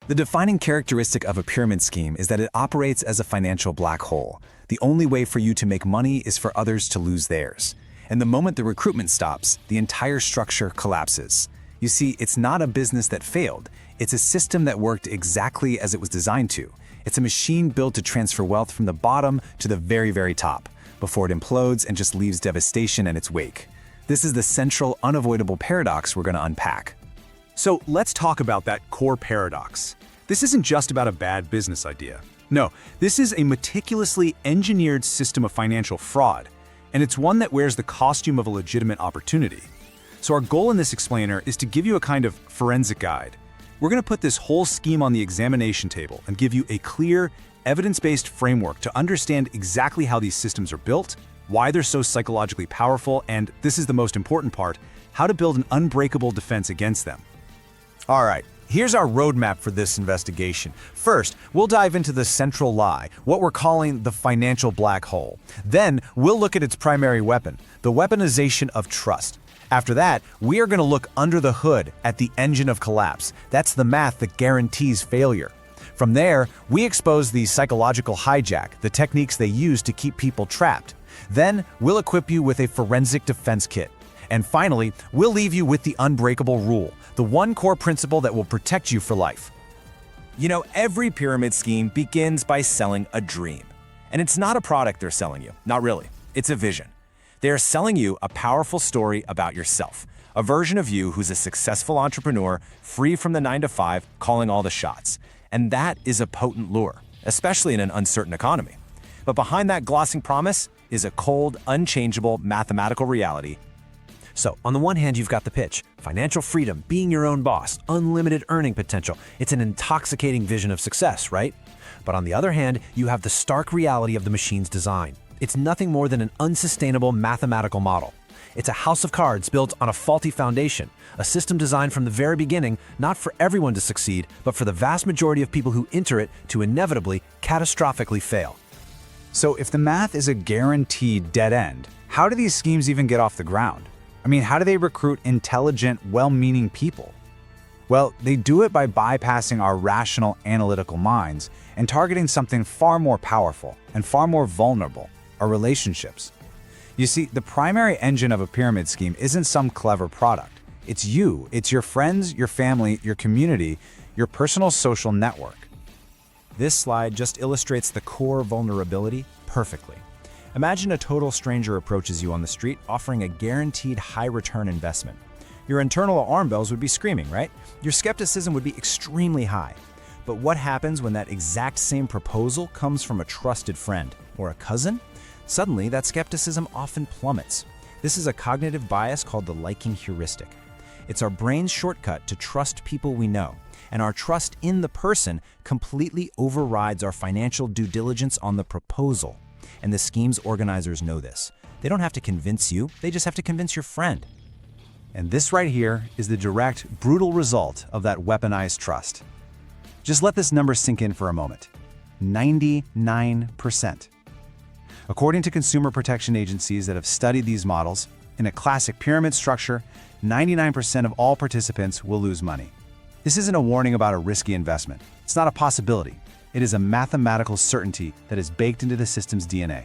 The defining characteristic of a pyramid scheme is that it operates as a financial black hole. The only way for you to make money is for others to lose theirs. And the moment the recruitment stops, the entire structure collapses. You see, it's not a business that failed. It's a system that worked exactly as it was designed to. It's a machine built to transfer wealth from the bottom to the very, very top, before it implodes and just leaves devastation in its wake. This is the central, unavoidable paradox we're going to unpack. So let's talk about that core paradox. This isn't just about a bad business idea. No, this is a meticulously engineered system of financial fraud, and it's one that wears the costume of a legitimate opportunity. So our goal in this explainer is to give you a kind of forensic guide. We're going to put this whole scheme on the examination table and give you a clear, evidence-based framework to understand exactly how these systems are built, why they're so psychologically powerful, and this is the most important part, how to build an unbreakable defense against them. All right, here's our roadmap for this investigation. First, we'll dive into the central lie, what we're calling the financial black hole. Then, we'll look at its primary weapon, the weaponization of trust. After that, we are going to look under the hood at the engine of collapse. That's the math that guarantees failure. From there, we expose the psychological hijack, the techniques they use to keep people trapped. Then, we'll equip you with a forensic defense kit. And finally, we'll leave you with the unbreakable rule, the one core principle that will protect you for life. You know, every pyramid scheme begins by selling a dream. And it's not a product they're selling you, not really. It's a vision. They are selling you a powerful story about yourself, a version of you who's a successful entrepreneur, free from the 9-to-5, calling all the shots. And that is a potent lure, especially in an uncertain economy. But behind that glossing promise is a cold, unchangeable mathematical reality. So, on the one hand, you've got the pitch, financial freedom, being your own boss, unlimited earning potential. It's an intoxicating vision of success, right? But on the other hand, you have the stark reality of the machine's design. It's nothing more than an unsustainable mathematical model. It's a house of cards built on a faulty foundation, a system designed from the very beginning not for everyone to succeed, but for the vast majority of people who enter it to inevitably, catastrophically fail. So if the math is a guaranteed dead end, how do these schemes even get off the ground? I mean, how do they recruit intelligent, well-meaning people? Well, they do it by bypassing our rational, analytical minds and targeting something far more powerful and far more vulnerable, our relationships. You see, the primary engine of a pyramid scheme isn't some clever product. It's you. It's your friends, your family, your community, your personal social network. This slide just illustrates the core vulnerability perfectly. Imagine a total stranger approaches you on the street offering a guaranteed high-return investment. Your internal alarm bells would be screaming, right? Your skepticism would be extremely high. But what happens when that exact same proposal comes from a trusted friend or a cousin? Suddenly, that skepticism often plummets. This is a cognitive bias called the liking heuristic. It's our brain's shortcut to trust people we know, and our trust in the person completely overrides our financial due diligence on the proposal. And the scheme's organizers know this. They don't have to convince you, they just have to convince your friend. And this right here is the direct, brutal result of that weaponized trust. Just let this number sink in for a moment. 99%. According to consumer protection agencies that have studied these models, in a classic pyramid structure, 99% of all participants will lose money. This isn't a warning about a risky investment. It's not a possibility. It is a mathematical certainty that is baked into the system's DNA.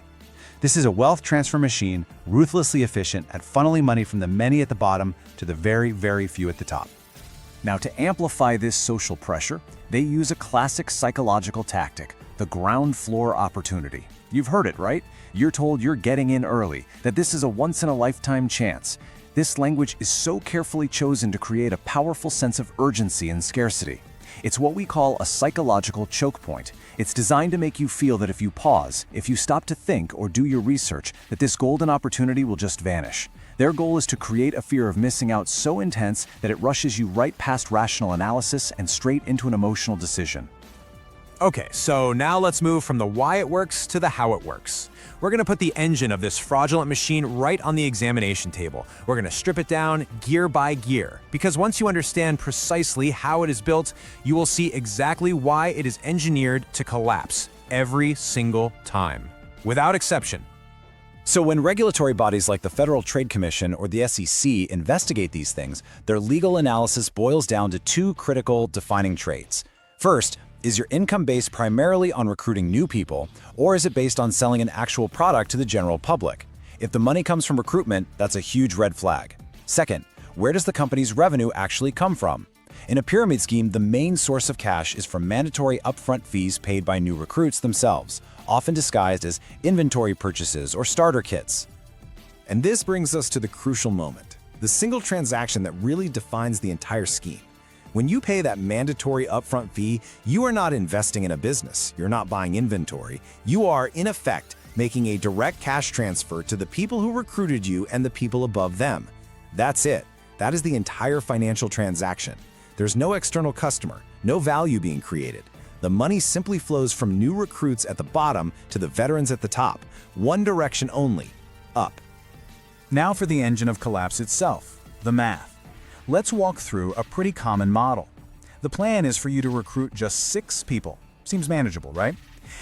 This is a wealth transfer machine, ruthlessly efficient at funneling money from the many at the bottom to the very, very few at the top. Now, to amplify this social pressure, they use a classic psychological tactic, the ground floor opportunity. You've heard it, right? You're told you're getting in early, that this is a once-in-a-lifetime chance. This language is so carefully chosen to create a powerful sense of urgency and scarcity. It's what we call a psychological choke point. It's designed to make you feel that if you pause, if you stop to think or do your research, that this golden opportunity will just vanish. Their goal is to create a fear of missing out so intense that it rushes you right past rational analysis and straight into an emotional decision. Okay, so now let's move from the why it works to the how it works. We're going to put the engine of this fraudulent machine right on the examination table. We're going to strip it down gear by gear, because once you understand precisely how it is built, you will see exactly why it is engineered to collapse every single time, without exception. So when regulatory bodies like the Federal Trade Commission or the SEC investigate these things, their legal analysis boils down to two critical defining traits. First, is your income based primarily on recruiting new people, or is it based on selling an actual product to the general public? If the money comes from recruitment, that's a huge red flag. Second, where does the company's revenue actually come from? In a pyramid scheme, the main source of cash is from mandatory upfront fees paid by new recruits themselves, often disguised as inventory purchases or starter kits. And this brings us to the crucial moment, the single transaction that really defines the entire scheme. When you pay that mandatory upfront fee, you are not investing in a business, you're not buying inventory, you are, in effect, making a direct cash transfer to the people who recruited you and the people above them. That's it. That is the entire financial transaction. There's no external customer, no value being created. The money simply flows from new recruits at the bottom to the veterans at the top. One direction only, up. Now for the engine of collapse itself, the math. Let's walk through a pretty common model. The plan is for you to recruit just 6 people. Seems manageable, right?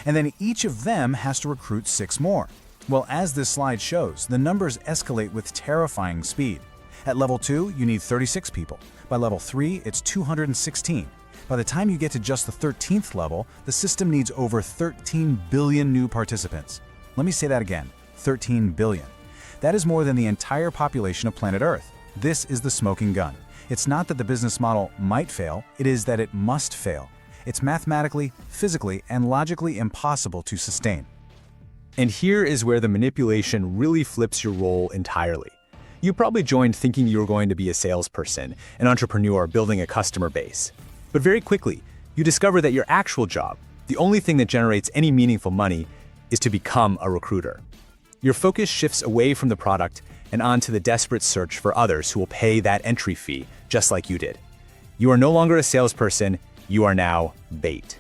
And then each of them has to recruit 6 more. Well, as this slide shows, the numbers escalate with terrifying speed. At level 2, you need 36 people. By level 3, it's 216. By the time you get to just the 13th level, the system needs over 13 billion new participants. Let me say that again, 13 billion. That is more than the entire population of planet Earth. This is the smoking gun. It's not that the business model might fail, it is that it must fail. It's mathematically, physically, and logically impossible to sustain. And here is where the manipulation really flips your role entirely. You probably joined thinking you were going to be a salesperson, an entrepreneur building a customer base. But very quickly, you discover that your actual job, the only thing that generates any meaningful money, is to become a recruiter. Your focus shifts away from the product and onto the desperate search for others who will pay that entry fee, just like you did. You are no longer a salesperson, you are now bait.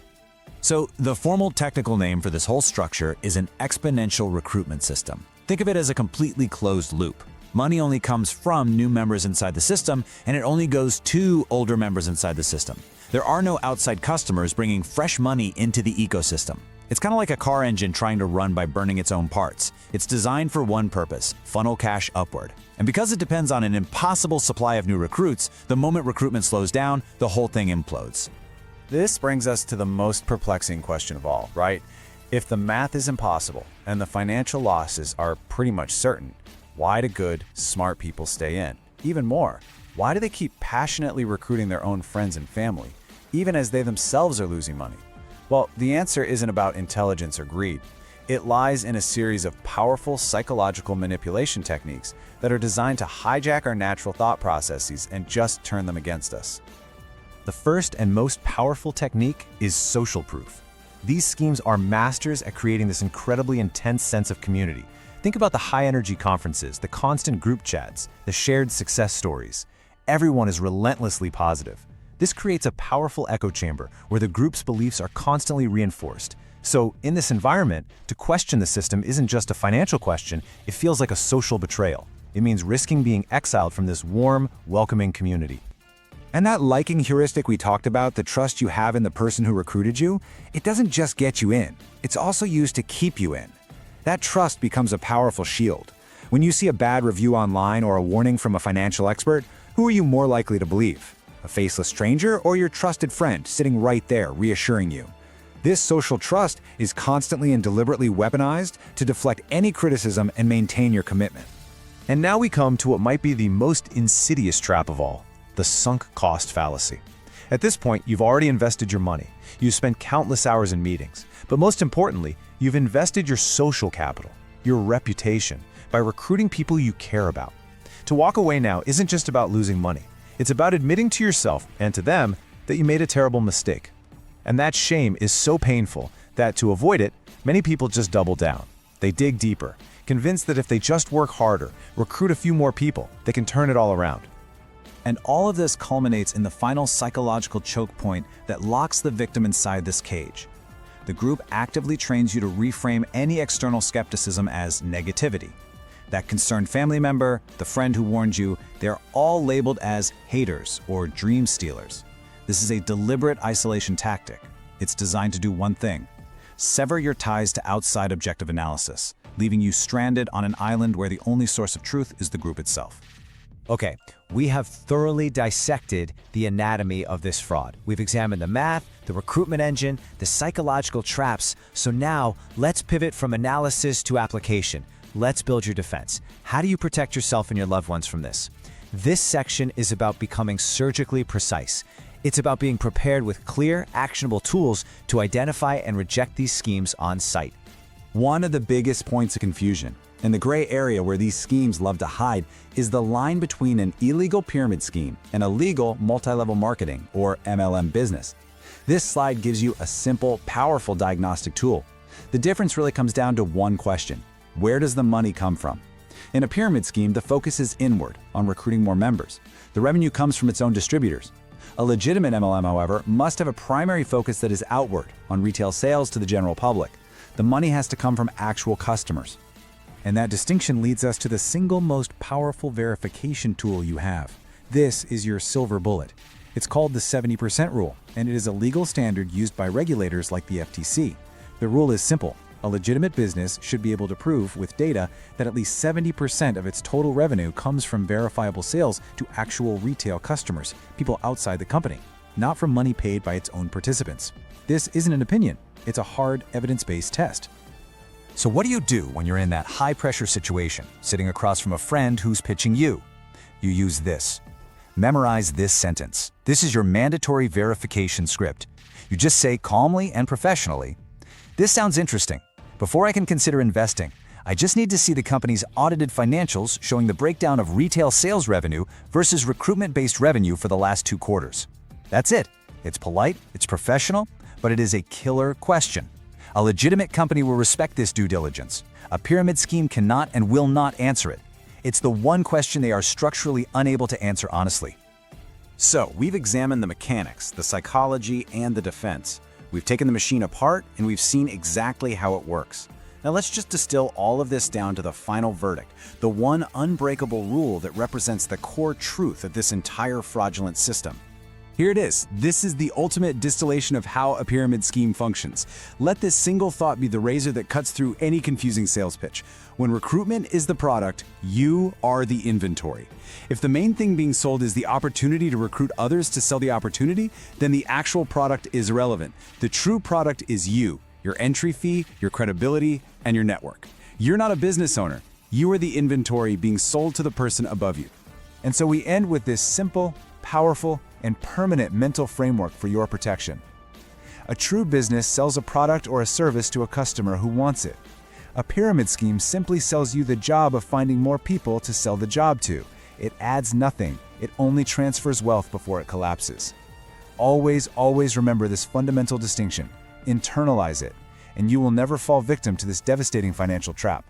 So, the formal technical name for this whole structure is an exponential recruitment system. Think of it as a completely closed loop. Money only comes from new members inside the system, and it only goes to older members inside the system. There are no outside customers bringing fresh money into the ecosystem. It's kind of like a car engine trying to run by burning its own parts. It's designed for one purpose, funnel cash upward. And because it depends on an impossible supply of new recruits, the moment recruitment slows down, the whole thing implodes. This brings us to the most perplexing question of all, right? If the math is impossible and the financial losses are pretty much certain, why do good, smart people stay in? Even more, why do they keep passionately recruiting their own friends and family, even as they themselves are losing money? Well, the answer isn't about intelligence or greed. It lies in a series of powerful psychological manipulation techniques that are designed to hijack our natural thought processes and just turn them against us. The first and most powerful technique is social proof. These schemes are masters at creating this incredibly intense sense of community. Think about the high-energy conferences, the constant group chats, the shared success stories. Everyone is relentlessly positive. This creates a powerful echo chamber where the group's beliefs are constantly reinforced. So, in this environment, to question the system isn't just a financial question, it feels like a social betrayal. It means risking being exiled from this warm, welcoming community. And that liking heuristic we talked about, the trust you have in the person who recruited you, it doesn't just get you in. It's also used to keep you in. That trust becomes a powerful shield. When you see a bad review online or a warning from a financial expert, who are you more likely to believe? A faceless stranger or your trusted friend sitting right there reassuring you? This social trust is constantly and deliberately weaponized to deflect any criticism and maintain your commitment. And now we come to what might be the most insidious trap of all, the sunk cost fallacy. At this point, you've already invested your money. You've spent countless hours in meetings. But most importantly, you've invested your social capital, your reputation, by recruiting people you care about. To walk away now isn't just about losing money. It's about admitting to yourself and to them that you made a terrible mistake. And that shame is so painful that to avoid it, many people just double down. They dig deeper, convinced that if they just work harder, recruit a few more people, they can turn it all around. And all of this culminates in the final psychological choke point that locks the victim inside this cage. The group actively trains you to reframe any external skepticism as negativity. That concerned family member, the friend who warned you, they're all labeled as haters or dream stealers. This is a deliberate isolation tactic. It's designed to do one thing: sever your ties to outside objective analysis, leaving you stranded on an island where the only source of truth is the group itself. Okay, we have thoroughly dissected the anatomy of this fraud. We've examined the math, the recruitment engine, the psychological traps. So now let's pivot from analysis to application. Let's build your defense. How do you protect yourself and your loved ones from this? This section is about becoming surgically precise. It's about being prepared with clear, actionable tools to identify and reject these schemes on site. One of the biggest points of confusion, and the gray area where these schemes love to hide, is the line between an illegal pyramid scheme and a legal multi-level marketing, or MLM business. This slide gives you a simple, powerful diagnostic tool. The difference really comes down to one question: where does the money come from? In a pyramid scheme, the focus is inward, on recruiting more members. The revenue comes from its own distributors. A legitimate MLM, however, must have a primary focus that is outward, on retail sales to the general public. The money has to come from actual customers. And that distinction leads us to the single most powerful verification tool you have. This is your silver bullet. It's called the 70% rule, and it is a legal standard used by regulators like the FTC. The rule is simple. A legitimate business should be able to prove with data that at least 70% of its total revenue comes from verifiable sales to actual retail customers, people outside the company, not from money paid by its own participants. This isn't an opinion. It's a hard, evidence-based test. So what do you do when you're in that high-pressure situation, sitting across from a friend who's pitching you? You use this. Memorize this sentence. This is your mandatory verification script. You just say calmly and professionally, "This sounds interesting. Before I can consider investing, I just need to see the company's audited financials showing the breakdown of retail sales revenue versus recruitment-based revenue for the last 2 quarters." That's it. It's polite, it's professional, but it is a killer question. A legitimate company will respect this due diligence. A pyramid scheme cannot and will not answer it. It's the one question they are structurally unable to answer honestly. So, we've examined the mechanics, the psychology, and the defense. We've taken the machine apart, and we've seen exactly how it works. Now let's just distill all of this down to the final verdict, the one unbreakable rule that represents the core truth of this entire fraudulent system. Here it is. This is the ultimate distillation of how a pyramid scheme functions. Let this single thought be the razor that cuts through any confusing sales pitch. When recruitment is the product, you are the inventory. If the main thing being sold is the opportunity to recruit others to sell the opportunity, then the actual product is irrelevant. The true product is you, your entry fee, your credibility, and your network. You're not a business owner. You are the inventory being sold to the person above you. And so we end with this simple, powerful, and permanent mental framework for your protection. A true business sells a product or a service to a customer who wants it. A pyramid scheme simply sells you the job of finding more people to sell the job to. It adds nothing. It only transfers wealth before it collapses. Always, always remember this fundamental distinction. Internalize it, and you will never fall victim to this devastating financial trap.